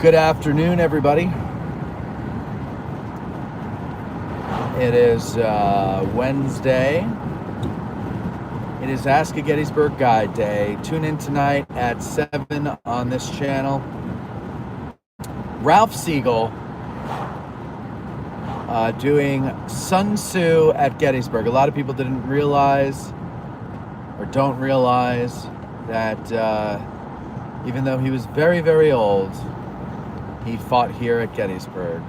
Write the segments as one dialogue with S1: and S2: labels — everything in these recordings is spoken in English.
S1: Good afternoon, everybody. It is Wednesday. It is Ask a Gettysburg Guide Day. Tune in tonight at 7 on this channel. Ralph Siegel doing Sun Tzu at Gettysburg. A lot of people didn't realize or don't realize that even though he was very, very old, he fought here at Gettysburg.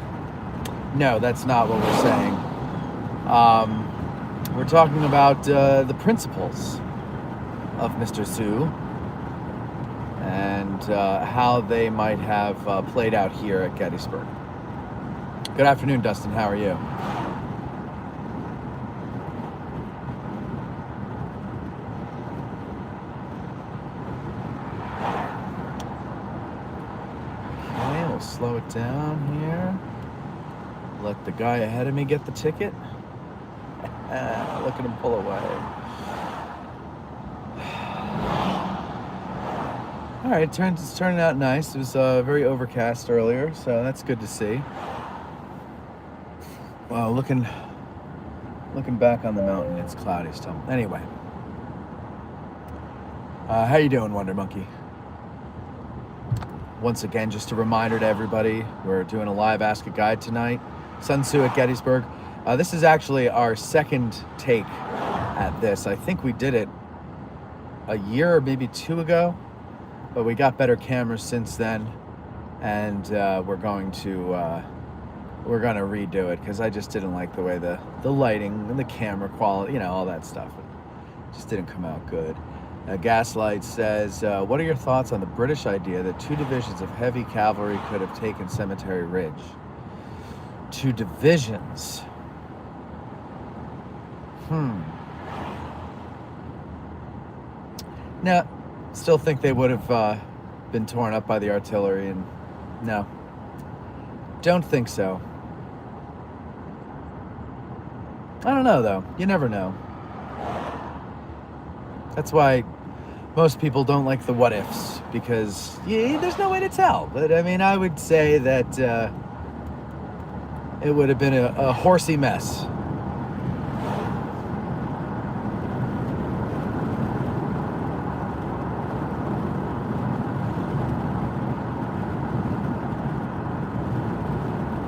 S1: No, that's not what we're saying. We're talking about the principles of Mr. Tzu and how they might have played out here at Gettysburg. Good afternoon, Dustin. How are you? Okay, we'll slow it down here. Let the guy ahead of me get the ticket. Look at him pull away. All right, it's turning out nice. It was very overcast earlier, so that's good to see. Well, looking back on the mountain, it's cloudy still. Anyway, how you doing, Wonder Monkey? Once again, just a reminder to everybody, we're doing a live Ask a Guide tonight. Sun Tzu at Gettysburg. This is actually our second take at this. I think we did it a year or maybe two ago, but we got better cameras since then, and we're going to redo it because I just didn't like the way the lighting and the camera quality, all that stuff. It just didn't come out good. Gaslight says, what are your thoughts on the British idea that 2 divisions of heavy cavalry could have taken Cemetery Ridge? 2 divisions. No, still think they would have been torn up by the artillery, and no, don't think so. I don't know, though. You never know. That's why most people don't like the what ifs, because there's no way to tell. But I mean, I would say that it would have been a horsey mess.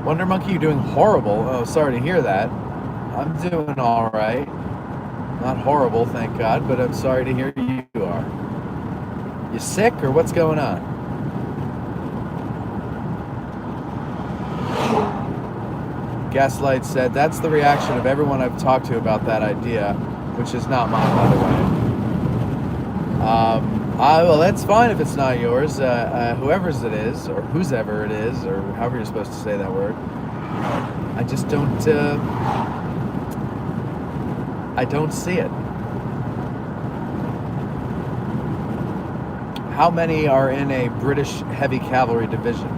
S1: Wonder Monkey, you're doing horrible. Oh, sorry to hear that. I'm doing all right. Not horrible, thank God, but I'm sorry to hear you are. You sick, or what's going on? Gaslight said, that's the reaction of everyone I've talked to about that idea, which is not mine, by the way. Well, that's fine if it's not yours. Whoever's it is, or whosever it is, or however you're supposed to say that word. I just don't see it. How many are in a British heavy cavalry division?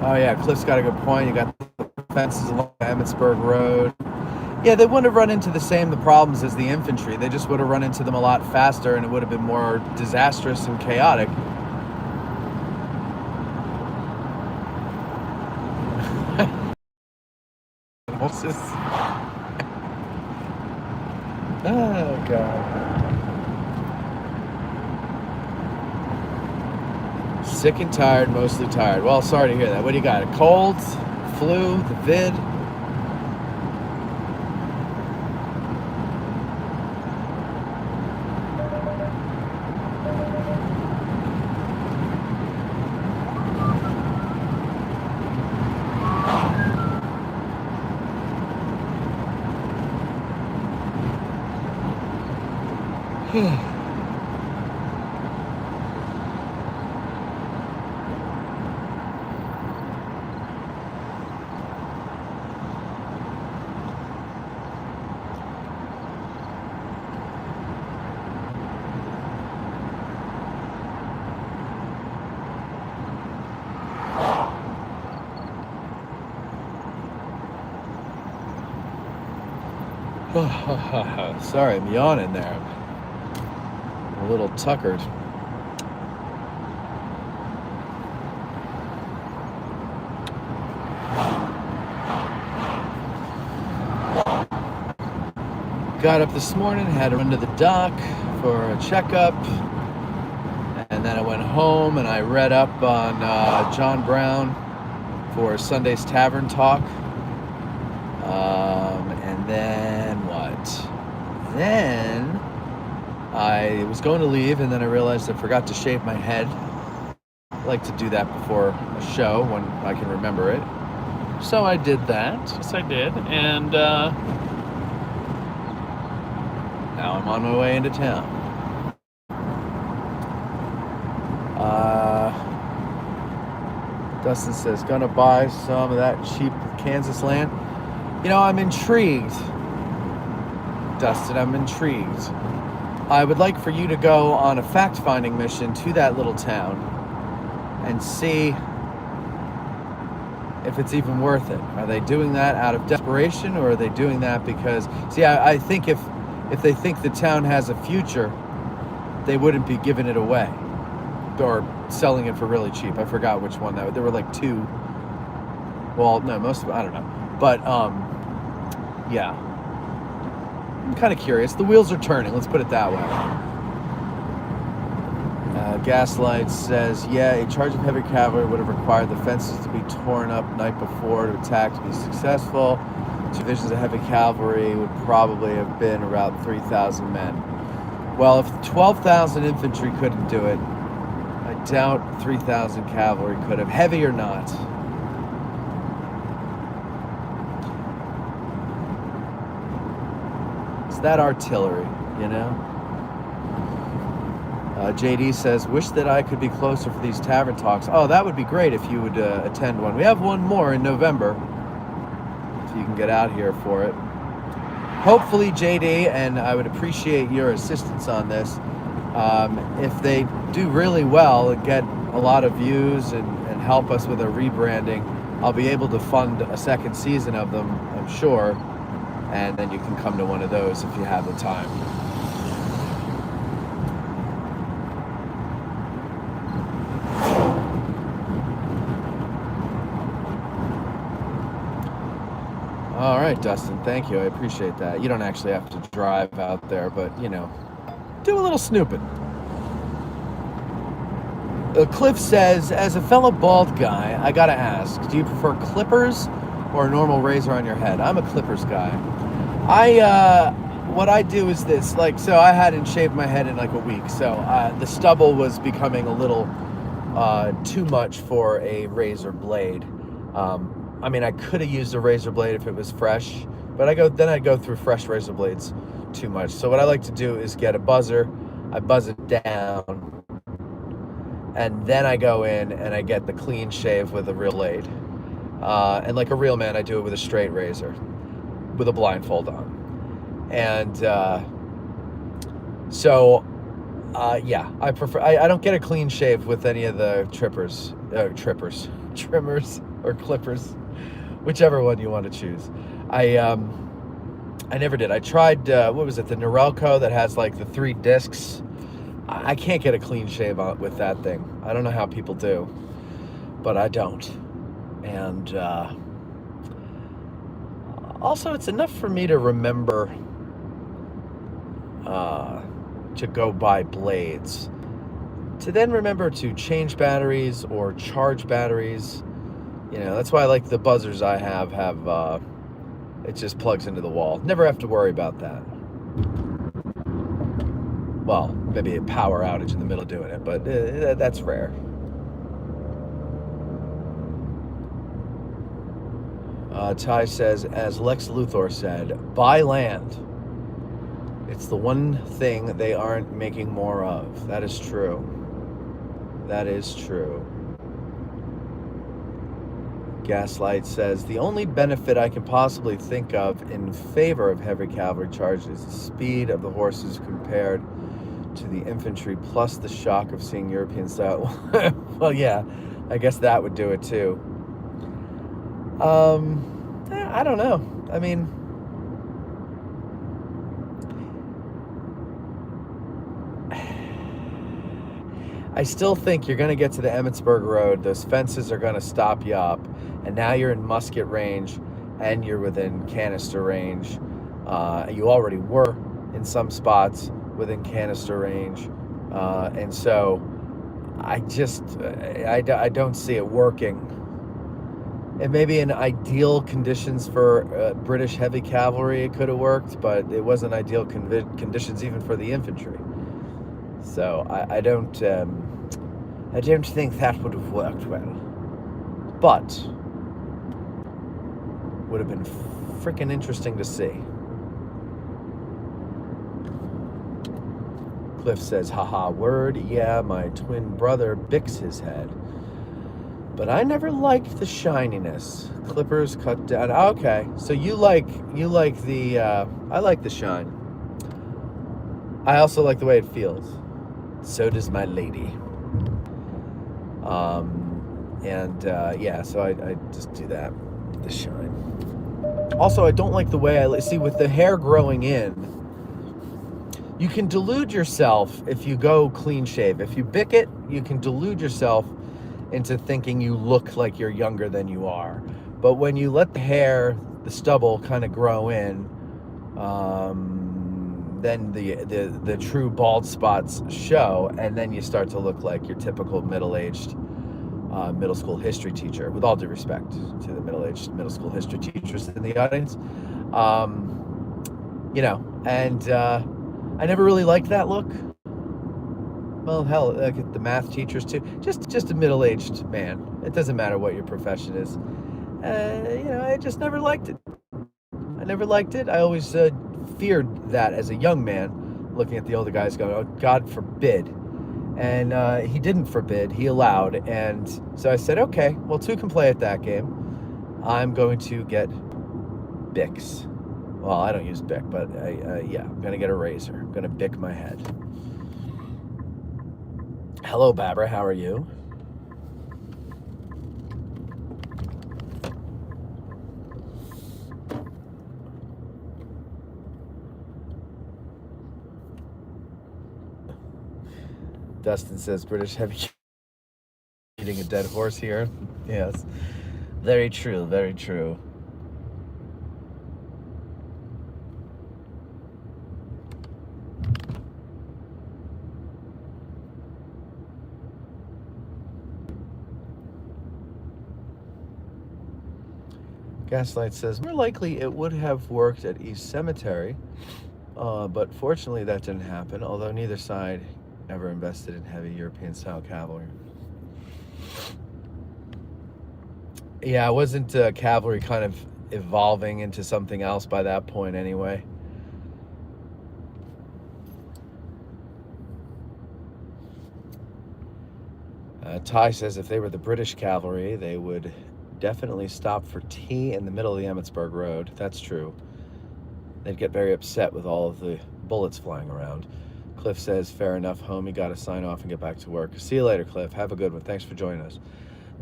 S1: Oh yeah, Cliff's got a good point. You got the fences along Emmitsburg Road. Yeah, they wouldn't have run into the problems as the infantry. They just would have run into them a lot faster, and it would have been more disastrous and chaotic. Oh, God. Sick and tired, mostly tired. Well, sorry to hear that. What do you got? A cold, flu, the vid? Sorry, I'm yawning there. a little tuckered. Got up this morning, had to run to the dock for a checkup, and then I went home and I read up on John Brown for Sunday's Tavern Talk. And then what? Then I was going to leave, and then I realized I forgot to shave my head. I like to do that before a show when I can remember it. So I did that.
S2: Yes, I did. And
S1: now I'm on my way into town. Dustin says, gonna buy some of that cheap Kansas land. You know, I'm intrigued. Dustin, I'm intrigued. I would like for you to go on a fact-finding mission to that little town and see if it's even worth it. Are they doing that out of desperation, or are they doing that because... See, I think if they think the town has a future, they wouldn't be giving it away or selling it for really cheap. I forgot which one that there were like two. Well, no, most of it, I don't know. But yeah, I'm kind of curious. The wheels are turning. Let's put it that way. Gaslight says, yeah, a charge of heavy cavalry would have required the fences to be torn up night before to attack to be successful. 2 divisions of heavy cavalry would probably have been around 3,000 men. Well, if 12,000 infantry couldn't do it, I doubt 3,000 cavalry could have, heavy or not. It's that artillery, you know? JD says, wish that I could be closer for these tavern talks. Oh, that would be great if you would attend one. We have one more in November, if you can get out here for it. Hopefully, JD, and I would appreciate your assistance on this. If they do really well and get a lot of views and help us with a rebranding, I'll be able to fund a second season of them, I'm sure. And then you can come to one of those if you have the time. All right, Dustin, thank you. I appreciate that. You don't actually have to drive out there, but, you know, do a little snooping. Cliff says, as a fellow bald guy, I gotta ask, do you prefer clippers or a normal razor on your head? I'm a clippers guy. What I do is this, like, so I hadn't shaved my head in like a week, so the stubble was becoming a little too much for a razor blade. I mean, I could have used a razor blade if it was fresh, but I'd go through fresh razor blades too much. So what I like to do is get a buzzer, I buzz it down, and then I go in and I get the clean shave with a real blade. And like a real man, I do it with a straight razor, with a blindfold on. And yeah, I prefer. I don't get a clean shave with any of the trimmers or clippers, whichever one you want to choose. I never did. I tried what was it, the Norelco that has like the 3 discs. I can't get a clean shave with that thing. I don't know how people do, but I don't. And also, it's enough for me to remember to go buy blades, to then remember to change batteries or charge batteries. You know, that's why I like the buzzers I have it just plugs into the wall. Never have to worry about that. Well, maybe a power outage in the middle of doing it, but that's rare. Ty says, as Lex Luthor said, buy land. It's the one thing they aren't making more of. That is true. That is true. Gaslight says, the only benefit I can possibly think of in favor of heavy cavalry charges is the speed of the horses compared to the infantry, plus the shock of seeing European style. Well, yeah, I guess that would do it too. I don't know. I mean, I still think you're going to get to the Emmitsburg Road. Those fences are going to stop you up. And now you're in musket range and you're within canister range. You already were in some spots within canister range. And so I don't see it working. And maybe in ideal conditions for British heavy cavalry, it could have worked, but it wasn't ideal conditions even for the infantry. So I don't think that would have worked well. But would have been freaking interesting to see. Cliff says, haha, word, yeah, my twin brother bicks his head. But I never liked the shininess. Clippers cut down. Okay, so you like the, I like the shine. I also like the way it feels. So does my lady. Yeah, so I just do that, the shine. Also, I don't like the way I see with the hair growing in. You can delude yourself if you go clean shave. If you bick it, you can delude yourself into thinking you look like you're younger than you are. But when you let the hair, the stubble kind of grow in, then the true bald spots show, and then you start to look like your typical middle-aged middle school history teacher, with all due respect to the middle-aged middle school history teachers in the audience. I never really liked that look. Well, hell, like the math teachers too. Just a middle-aged man. It doesn't matter what your profession is. I just never liked it. I never liked it. I always feared that as a young man, looking at the older guys going, oh, God forbid. And he didn't forbid, he allowed. And so I said, okay, well, two can play at that game. I'm going to get Bics. Well, I don't use Bic, but I'm going to get a razor. I'm going to bick my head. Hello, Barbara. How are you? Dustin says, British heavy eating a dead horse here. Yes. Very true. Very true. Gaslight says, more likely it would have worked at East Cemetery, but fortunately that didn't happen, although neither side ever invested in heavy European-style cavalry. Yeah, wasn't cavalry kind of evolving into something else by that point anyway? Ty says if they were the British cavalry, they would definitely stop for tea in the middle of the Emmitsburg Road. That's true. They'd get very upset with all of the bullets flying around. Cliff says, fair enough, homie. Got to sign off and get back to work. See you later, Cliff. Have a good one. Thanks for joining us.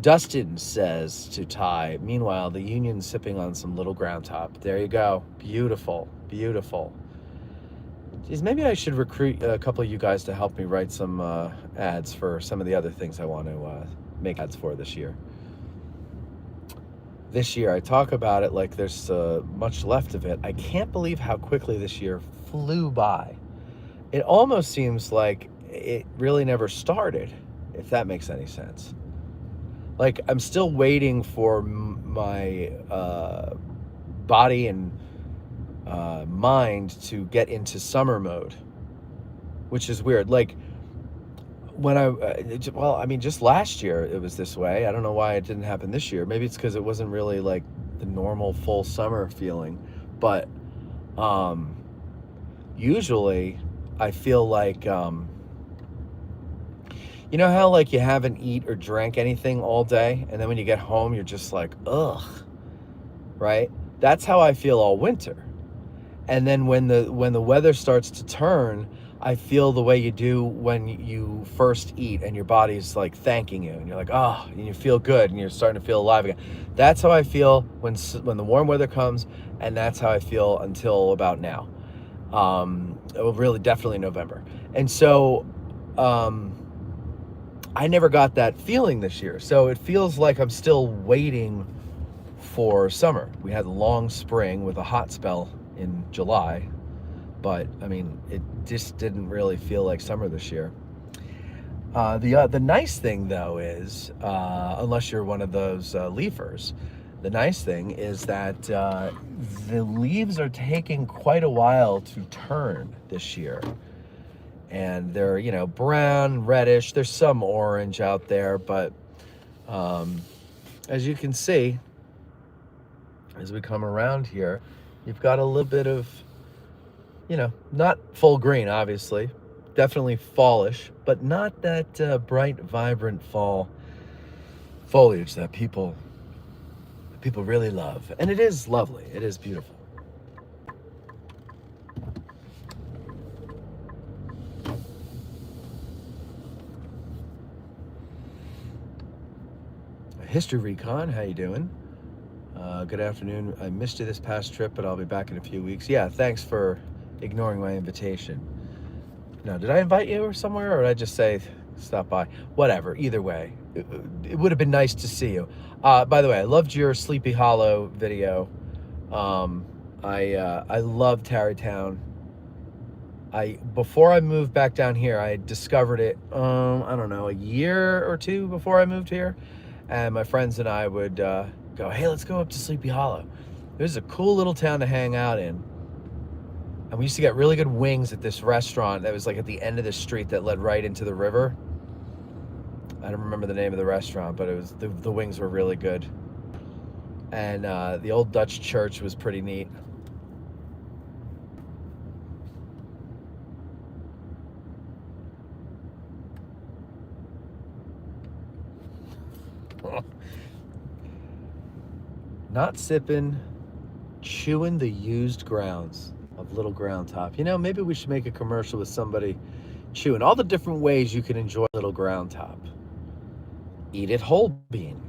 S1: Dustin says to Ty, meanwhile, the Union's sipping on some little ground top. There you go. Beautiful. Beautiful. Geez, maybe I should recruit a couple of you guys to help me write some ads for some of the other things I want to make ads for this year. This year, I talk about it like there's much left of it. I can't believe how quickly this year flew by. It almost seems like it really never started, if that makes any sense. Like, I'm still waiting for my body and mind to get into summer mode, which is weird. Like, when just last year it was this way. I don't know why it didn't happen this year. Maybe it's because it wasn't really like the normal full summer feeling. But usually I feel like, you know how like you haven't eat or drank anything all day, and then when you get home, you're just like, ugh, right? That's how I feel all winter. And then when the weather starts to turn, I feel the way you do when you first eat and your body's like thanking you, and you're like, oh, and you feel good and you're starting to feel alive again. That's how I feel when the warm weather comes, and that's how I feel until about now. Really, definitely November. And so, I never got that feeling this year. So it feels like I'm still waiting for summer. We had a long spring with a hot spell in July, but I mean, it just didn't really feel like summer this year. The nice thing though is, unless you're one of those leafers, the nice thing is that the leaves are taking quite a while to turn this year. And they're, brown, reddish. There's some orange out there, but as you can see, as we come around here, you've got a little bit of, not full green, obviously, definitely fallish, but not that bright, vibrant fall foliage that people really love. And it is lovely. It is beautiful. History Recon, how you doing? Good afternoon. I missed you this past trip, but I'll be back in a few weeks. Yeah, thanks for ignoring my invitation. Now, did I invite you somewhere, or did I just say stop by? Whatever. Either way, it would have been nice to see you. By the way, I loved your Sleepy Hollow video. I love Tarrytown. Before I moved back down here, I discovered it. I don't know, a year or two before I moved here, and my friends and I would go, hey, let's go up to Sleepy Hollow. It was a cool little town to hang out in. And we used to get really good wings at this restaurant that was like at the end of the street that led right into the river. I don't remember the name of the restaurant, but it was the wings were really good. And the old Dutch church was pretty neat. Not sipping, chewing the used grounds of Little Ground Top. Maybe we should make a commercial with somebody chewing all the different ways you can enjoy Little Ground Top. Eat it whole bean.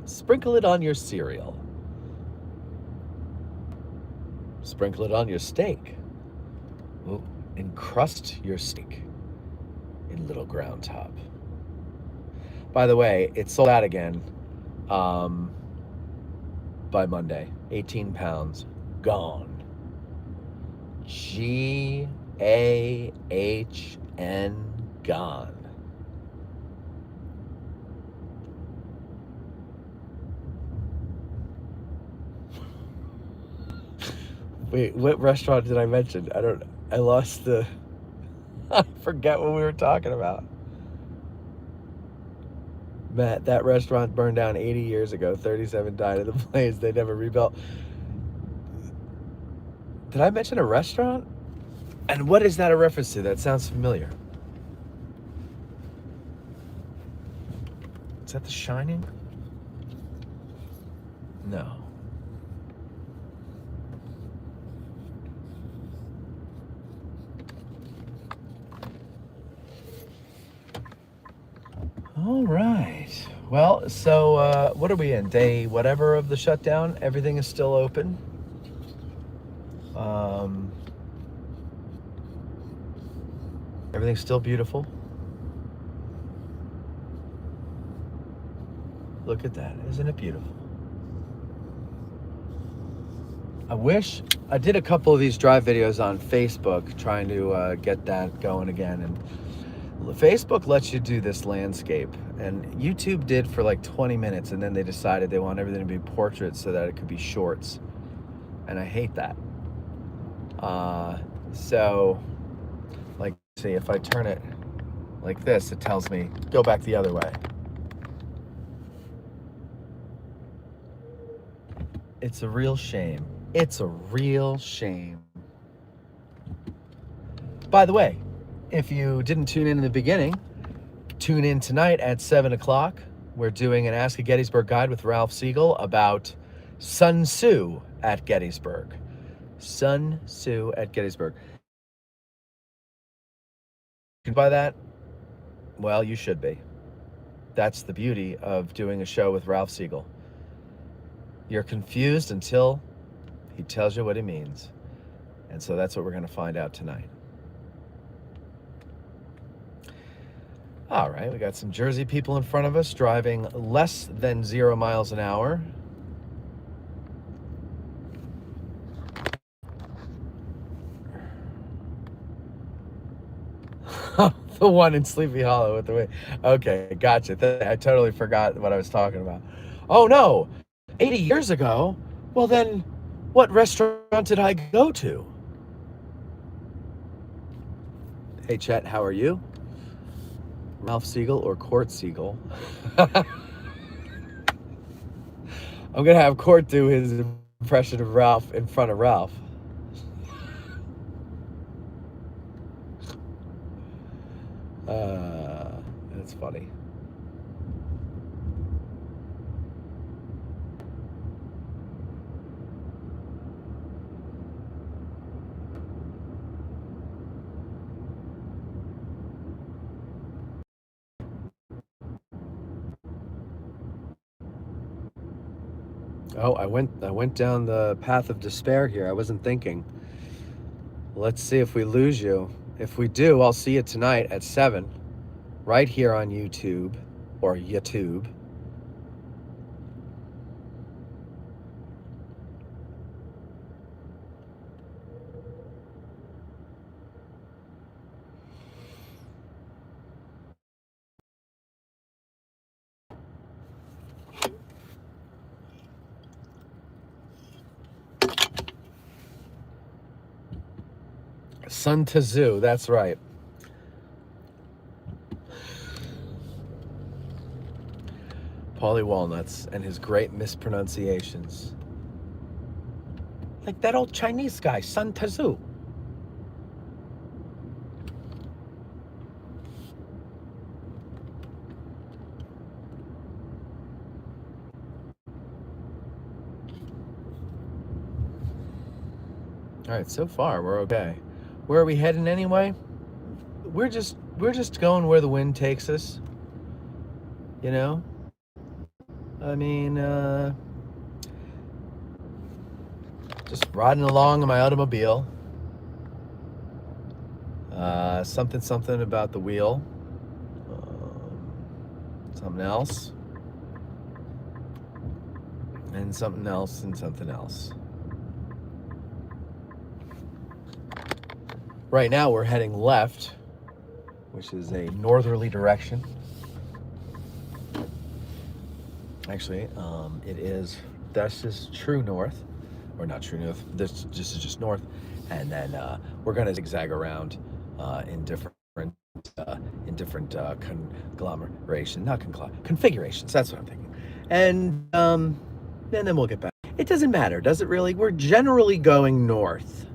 S1: Sprinkle it on your cereal. Sprinkle it on your steak. Ooh, encrust your steak in Little Ground Top. By the way, it's sold out again by Monday. 18 pounds gone. GAHN gone. Wait, what restaurant did I mention? I lost the, I forget what we were talking about. Matt, that restaurant burned down 80 years ago. 37 died in the blaze. They never rebuilt. Did I mention a restaurant? And what is that a reference to? That sounds familiar. Is that The Shining? No. All right. Well, so what are we in? Day whatever of the shutdown? Everything is still open. Everything's still beautiful. Look at that. Isn't it beautiful? I wish I did a couple of these drive videos on Facebook trying to get that going again. And Facebook lets you do this landscape, and YouTube did for like 20 minutes, and then they decided they want everything to be portraits so that it could be shorts, and I hate that. So like, see, if I turn it like this, it tells me go back the other way. It's a real shame. It's a real shame. By the way, if you didn't tune in the beginning, tune in tonight at 7 o'clock. We're doing an Ask a Gettysburg guide with Ralph Siegel about Sun Tzu at Gettysburg. Sun Tzu at Gettysburg. You can buy that? Well, you should be. That's the beauty of doing a show with Ralph Siegel. You're confused until He tells you what he means. And so that's what we're going to find out tonight. All right, we got some Jersey people in front of us driving less than 0 miles an hour. The one in Sleepy Hollow with the way. Okay, gotcha. I totally forgot what I was talking about. Oh no, 80 years ago? Well then, what restaurant did I go to? Hey Chet, how are you? Ralph Siegel or Court Siegel? I'm gonna have Court do his impression of Ralph in front of Ralph. That's funny. Oh, I went down the path of despair here. I wasn't thinking. Let's see if we lose you. If we do, I'll see you tonight at 7, right here on YouTube, or YouTube. Sun Tzu, that's right. Paulie Walnuts and his great mispronunciations. Like that old Chinese guy, Sun Tzu. All right, so far we're okay. Where are we heading anyway? We're just going where the wind takes us. You know? I mean, just riding along in my automobile. Something about the wheel. Something else. And something else and something else. Right now we're heading left, which is a northerly direction. Actually, this is true north, or not true north, this is just north. And then we're gonna zigzag around in different configurations, that's what I'm thinking. And then we'll get back. It doesn't matter, does it really? We're generally going north.